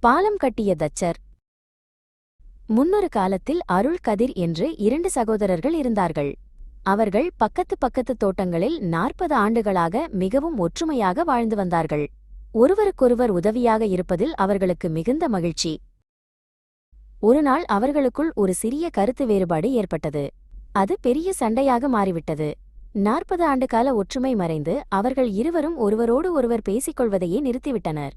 பாலம் கட்டிய தச்சர். முன்னொரு காலத்தில் அருள், கதிர் என்று 2 சகோதரர்கள் இருந்தார்கள். அவர்கள் பக்கத்து தோட்டங்களில் 40 ஆண்டுகளாக மிகவும் ஒற்றுமையாக வாழ்ந்து வந்தார்கள். ஒருவருக்கொருவர் உதவியாக இருப்பதில் அவர்களுக்கு மிகுந்த மகிழ்ச்சி. ஒருநாள் அவர்களுக்குள் ஒரு சிறிய கருத்து வேறுபாடு ஏற்பட்டது. அது பெரிய சண்டையாக மாறிவிட்டது. 40 ஆண்டுகால ஒற்றுமை மறைந்து அவர்கள் இருவரும் ஒருவரோடு ஒருவர் பேசிக்கொள்வதையே நிறுத்திவிட்டனர்.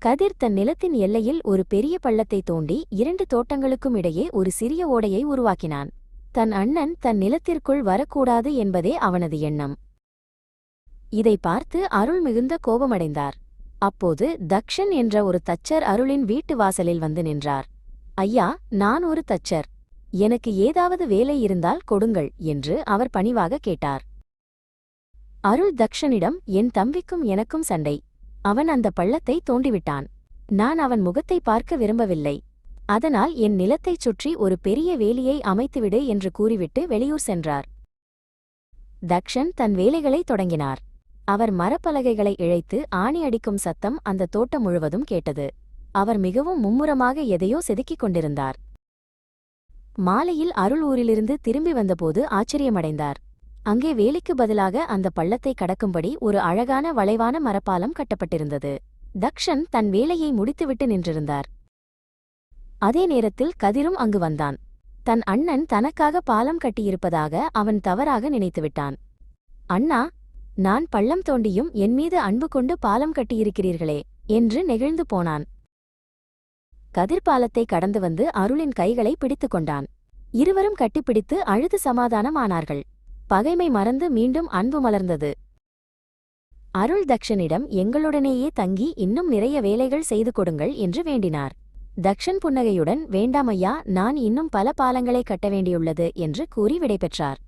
கதிர் தன் நிலத்தின் எல்லையில் ஒரு பெரிய பள்ளத்தை தோண்டி 2 தோட்டங்களுக்கும் இடையே ஒரு சிறிய ஓடையை உருவாக்கினான். தன் அண்ணன் தன் நிலத்திற்குள் வரக்கூடாது என்பதே அவனது எண்ணம். இதை பார்த்து அருள் மிகுந்த கோபமடைந்தார். அப்போது தக்ஷன் என்ற ஒரு தச்சர் அருளின் வீட்டு வாசலில் வந்து நின்றார். ஐயா, நான் ஒரு தச்சர். எனக்கு ஏதாவது வேலை இருந்தால் கொடுங்கள் என்று அவர் பணிவாக கேட்டார். அருள் தக்ஷனிடம், என் தம்பிக்கும் எனக்கும் சண்டை. அவன் அந்த பள்ளத்தை தோண்டிவிட்டான். நான் அவன் முகத்தை பார்க்க விரும்பவில்லை. அதனால் என் நிலத்தைச் சுற்றி ஒரு பெரிய வேலியை அமைத்துவிடு என்று கூறிவிட்டு வெளியூர் சென்றார். தக்ஷன் தன் வேலைகளை தொடங்கினார். அவர் மரப்பலகைகளை இழைத்து ஆணி அடிக்கும் சத்தம் அந்த தோட்டம் முழுவதும் கேட்டது. அவர் மிகவும் மும்முரமாக எதையோ செதுக்கிக் கொண்டிருந்தார். மாலையில் அருள் ஊரிலிருந்து திரும்பி வந்தபோது ஆச்சரியமடைந்தார். அங்கே வேலிக்கு பதிலாக அந்த பள்ளத்தை கடக்கும்படி ஒரு அழகான வளைவான மரப்பாலம் கட்டப்பட்டிருந்தது. தக்ஷன் தன் வேலையை முடித்துவிட்டு நின்றிருந்தார். அதே நேரத்தில் கதிரும் அங்கு வந்தான். தன் அண்ணன் தனக்காக பாலம் கட்டியிருப்பதாக அவன் தவறாக நினைத்துவிட்டான். அண்ணா, நான் பள்ளம் தோண்டியும் என்மீது அன்பு கொண்டு பாலம் கட்டியிருக்கிறீர்களே என்று நெகிழ்ந்து போனான். கதிர் பாலத்தை கடந்து வந்து அருளின் கைகளை பிடித்துக் கொண்டான். இருவரும் கட்டிப்பிடித்து அழுது சமாதானமானார்கள். பகைமை மறந்து மீண்டும் அன்பு மலர்ந்தது. அருள் தக்ஷனிடம், எங்களுடனேயே தங்கி இன்னும் நிறைய வேலைகள் செய்து கொடுங்கள் என்று வேண்டினார். தக்ஷன் புன்னகையுடன், வேண்டாமையா, நான் இன்னும் பல பாலங்களை கட்ட வேண்டியுள்ளது என்று கூறி விடைபெற்றார்.